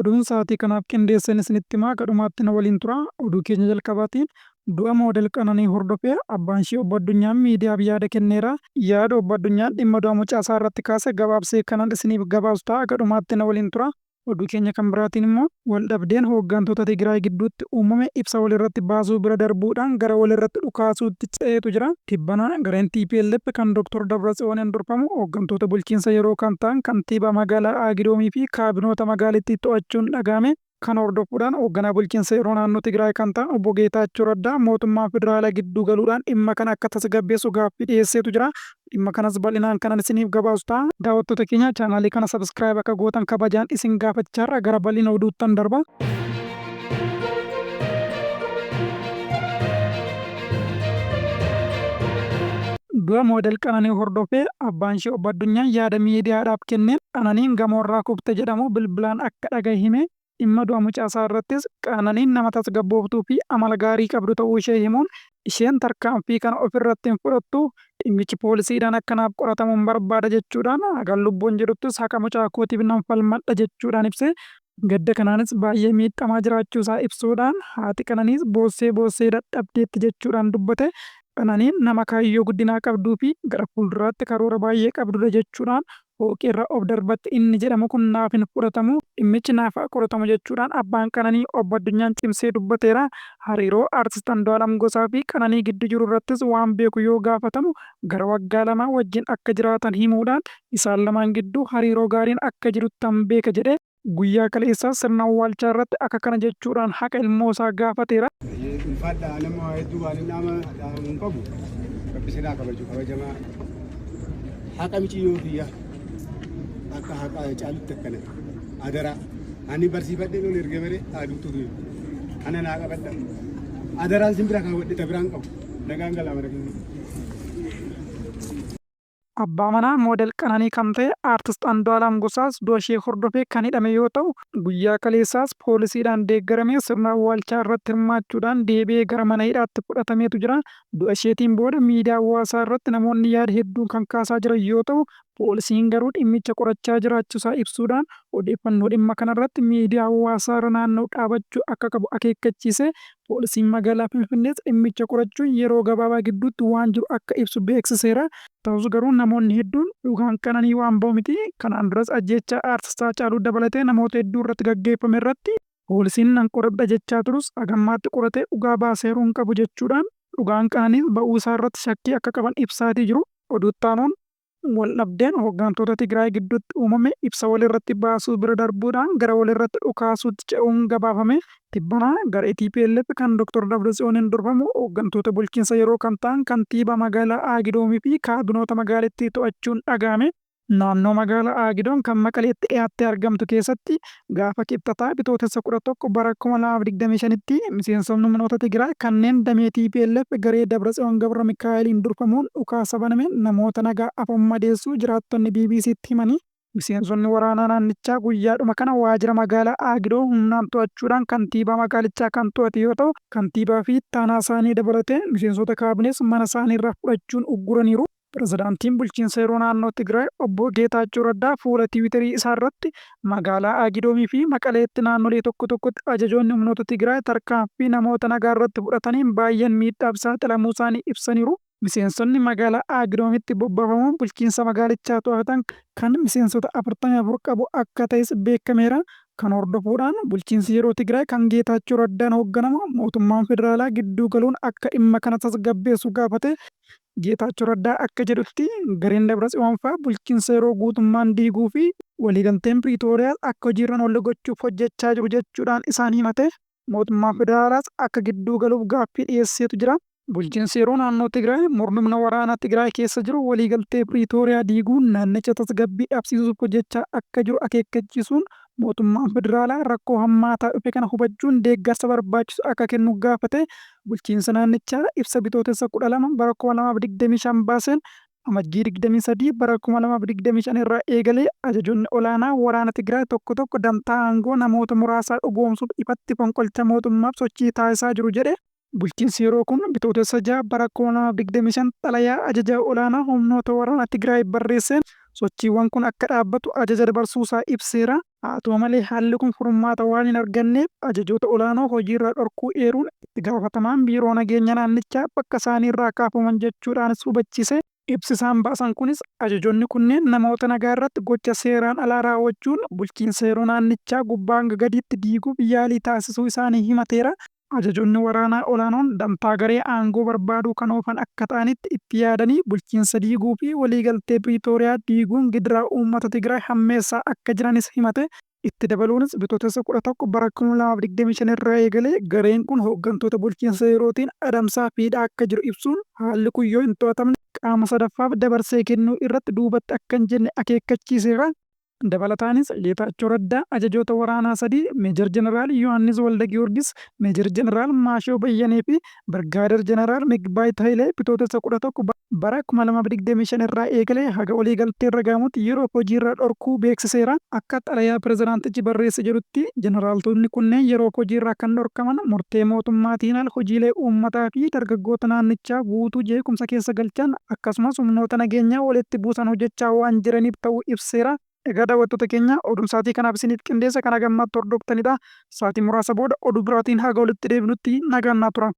Oduun sa'aatii kanaaf qindeessine isinitti himaa gadhumaatti na waliin tura. Oduu keenya jalqabaatiin du'a moodel Qananii hordofee abbaan ishee obbo Addunyaan miidiyaaf yaada kenneera. Yaada obbo Addunyaan dhimma du'a mucaa isaa irratti kaase gabaabsee kanan isiniif gabaasu ta'a. Gadhumaatti na waliin tura. Oduu keenya kan biraatiin immoo waldhabdeen hooggantoota Tigraay gidduutti uumame ibsa walirratti baasuu bira darbuudhaan gara walirratti dhukaasuutti ce'eetu jira. Tibbana gareen TPLF kan Dr. Dabratsiyooniin durfamu hooggantoota bulchiinsa yeroo kan ta'an kantiibaa magaalaa Aagidoomii fi kaabinoota magaalittii to'achuun dhagahame. Kan hordofuudhaan hoogganaa bulchiinsa yeroo naannoo Tigraay kan ta'an obbo Geetaachoo Raddaa mootummaa federaalaa gidduu galuudhaan dhimma kana akka tasgabbeessu gaaffii dhiyeesseetu jira. Dhimma kanas bal'inaan kanan isiniif gabaasu ta'a. Daawwattoota keenya chaanaalii kana sabskiraayib akka gootan kabajaan isin gaafachaarra gara bal'ina oduuttan darba. Du'a moodel Qananii hordofee abbaan ishee obbo Addunyaan yaada miidiyaadhaaf kenneen Qananiin gamoorraa kufte jedhamu bilbilaan akka dhagaye hime. Dhimma du'a mucaa isaa irrattis Qananiin nama tasgabbooftuu fi amala gaarii qabdu ta'uu ishee himuun isheen tarkaanfii kana ofirratti hin fudhattu dhimmichi poolisiidhaan akkanaaf qoratamuun barbaada jechuudhaan hagaan lubbuun jedhuttus haqa mucaa kootiif nan falmadha jechuudhaan ibse. Gadda kanaanis baay'ee miidhamaa jiraachuu isaa ibsuudhaan haati Qananiis boossee dadhabdeetti jechuudhaan dubbate. Qananiin nama kaayyoo guddinaa qabduu fi gara fuulduraatti karoora baay'ee qabdudha jechuudhaan hooqeerra of darbatti inni jedhamu kun naaf hin fudhatamu dhimmichi naaf haa qoratamu jechuudhaan abbaan Qananii obbo Addunyaan cimsee dubbateera. Hariiroo aartist Andu'aalam Gosaa fi Qananii gidduu jiru irrattis waan beeku yoo gaafatamu gara waggaa lamaa wajjin akka jiraatan himuudhaan isaan lamaan gidduu hariiroo gaariin akka jiruttan beeka jedhe. Guyyaa kaleessaa sirna awwaalchaa irratti akka kana jechuudhaan haqa ilmoo isaa gaafateera. Ulfaadhaa nama hedduu waan nama hin qabu gabbisidhaa kabajamaa haqa michiyyoo kiyya akka haqa caalutti akkana adara ani barsiifadhee loon erga bare aduutu ana naa qabadha adaraan simbira kaawwadhe tabiraan qabu nagaan galaa mara Abbaa manaa moodel Qananii kan ta'e aartist Andu'aalam Gosaas du'a ishee hordofee kan hidhame yoo ta'u guyyaa kaleessaas poolisiidhaan deeggaramee sirna awwaalchaa irratti hirmaachuudhaan deebi'ee gara mana hidhaatti fudhatameetu jira. Du'a isheetiin booda miidiyaa hawaasaa irratti namoonni yaada hedduun kan kaasaa jiran yoo ta'u poolisiin garuu dhimmicha qorachaa jiraachuusaa ibsuudhaan odeeffannoo dhimma kanarratti miidiyaa hawaasaa irra naannoo dhaabachuu akka qabu akeekkachiise. Poolisiin magaalaa Finfinnees dhimmicha qorachuun yeroo gabaabaa gidduutti waan jiru akka ibsu beeksiseera. Ta'us garuu namoonni hedduun dhugaan Qananii waan ba'u miti. Kanaan duras ajjeechaa aartistaa Haacaaluu dabalatee namoota hedduu irratti gaggeeffame irratti poolisiin nan qoradha jechaa turus hagammaatti qoratee dhugaa baaseeruu hin qabu jechuudhaan dhugaan Qananiis ba'uu isaa irratti shakkii akka qaban ibsaatii jiru. Oduuttaanuun waldhabdeen hooggantoota Tigraay gidduutti uumame ibsa walirratti baasuu bira darbuudhaan gara walirratti dhukaasuutti ce'uun gabaafame. Tibbana garee TPLF kan Dr. Dabratsiyooniin durfamu hooggantoota bulchiinsa yeroo kan ta'an kantiibaa magaalaa Aagidoomii fi kaabinoota magaalittii to'achuun dhagahame. Naannoo magaalaa Aagidoon kan Maqaleetti dhiyaattee argamtu keessatti gaafa kibxataa bitootessa 11 bara 2025tti miseensonni humnoota Tigraay kanneen damee TPLF garee Dabratsiyoon Gabra Mikaa'eliin durfamuun dhukaasa baname namoota nagaa afaan madeessuu jiraattonni BBC'tti himanii. Miseensonni waraanaa naannichaa guyyaadhuma kana waajjira magaalaa Aagidoo humnaan to'achuudhaan kantiibaa magaalichaa kan to'ate yoo ta'u kantiibaa fi ittaanaa isaanii dabalatee miseensota kaabinees mana isaanii irraa fudhachuun ugguraniiru. Pirezidaantiin bulchiinsa yeroo naannoo Tigraay obbo Geetaachoo Raddaa fuula Tiwiitarii isaa irratti magaalaa Aagidoomii fi Maqaleetti naannolee tokko tokkotti ajajoonni humnoota Tigraay tarkaanfii namoota nagaa irratti fudhataniin baay'een miidhaaf saaxilamuu isaanii ibsaniiru. Miseensonni magaalaa Aagidoomitti bobbaafamuun bulchiinsa magaalichaa to'atan kan miseensota 44 qabu akka ta'es beekameera. Kan hordofuudhaan bulchiinsi yeroo Tigraay kan Geetaachoo Raddaan hoogganamu mootummaan federaalaa gidduu galuun akka dhimma kana tasgabbeessu gaafate. Geetaachoo Raddaa akka jedhutti gareen Dabratsiyoon fa'aa bulchiinsa yeroo guutummaan diiguu fi waliigalteen Piriitooriyaa akka hojiirra oolchu gochuuf hojjechaa jiru jechuudhaan isaan himate. Mootummaan federaalaas akka gidduu galuuf gaaffii dhiyeesseetu jira. Bulchiinsi yeroo naannoo Tigraay mormina waraanaa Tigraay keessa jiru waliigaltee Piriitooriyaa diiguun naannicha tasgabbii dhabsiisuuf hojjechaa akka jiru akeekkachiisuun mootummaan federaalaa rakkoo hammaataa dhufe kana hubachuun deeggarsa barbaachisu akka kennu gaafate. Bulchiinsa naannichaa ibsa bitootessa 12 bara 2025 baaseen amajjii 23 bara 2025 irraa eegalee ajajoonni olaanaa waraana Tigraay tokko tokko dantaa aangoo namoota muraasaa dhugoomsuuf ifatti fonqolcha mootummaaf sochii taasisaa jiru jedhe. Bulchiinsi yeroo kun bitootessa 6 bara 2025 xalayaa ajajaa olaanaa humnoota waraana Tigraay barreesseen Sochiiwwan kun akka dhaabbatu ajaja dabarsuusaa ibseera. Haa ta'u malee haalli kun furmaata waan hin arganneef ajajoota olaanoo hojiirra dhorkuu eeruun itti gaafatamaan biiroo nageenya naannichaa bakka isaaniirraa kaafaman jechuudhaanis hubachiise. Ibsisaan baasan kunis ajajoonni kunneen namoota nagaa irratti gocha seeraan alaa raawwachuun bulchiinsa yeroo naannichaa gubbaa hanga gadiitti diiguuf yaalii taasisuu isaanii himateera. Ajajoonni waraanaa olaanoon dantaa garee aangoo barbaaduu kan oofan akka ta'anitti itti yaadanii bulchiinsa diiguu fi waliigaltee Piriitooriyaa diiguun gidiraa uummata Tigraay hammeessaa akka jiranis himate. Itti dabaluunis bitootessa 11 bara 2025 irraa eegalee gareen kun hooggantoota bulchiinsa yerootiin adamsaa fi hidhaa akka jiru ibsuun haalli kun yoo hin to'atamne qaama sadaffaaf dabarsee kennuu irratti duubatti akka hin jenne akeekkachiiseera. Dabalataanis Geetaachoo Raddaa ajajoota waraanaa 3 Meejor Jeneraal Yohaannis Walda Giyoorgis, Meejor Jeneraal Maashoo Bayyanee fi Birgaadeer Jeneraal Migbaay Tahilee bitootessa 11 bara 2025 irraa eegalee haga waliigaltee irra ga'amutti yeroo hojiirra dhorkuu beeksiseera. Akka xalayaa pirezidaantichi barreesse jedhutti jeneraaltonni kunneen yeroo hojiirraa kan dhorkaman murtee mootummaatiin al hojiilee uummataa fi dargaggoota naannichaa guutuu jeequmsa keessa galchan akkasumas humnoota nageenyaa walitti buusan hojjechaa waan jiraniif ta'uu ibseera. Egaa daawwattoota keenya oduun sa'aatii kanaaf isiniif qindeesse kan hagammaatti hordoftanidha. Sa'aatii muraasa booda oduu biraatiin haga walitti deebinutti nagaan naa tura.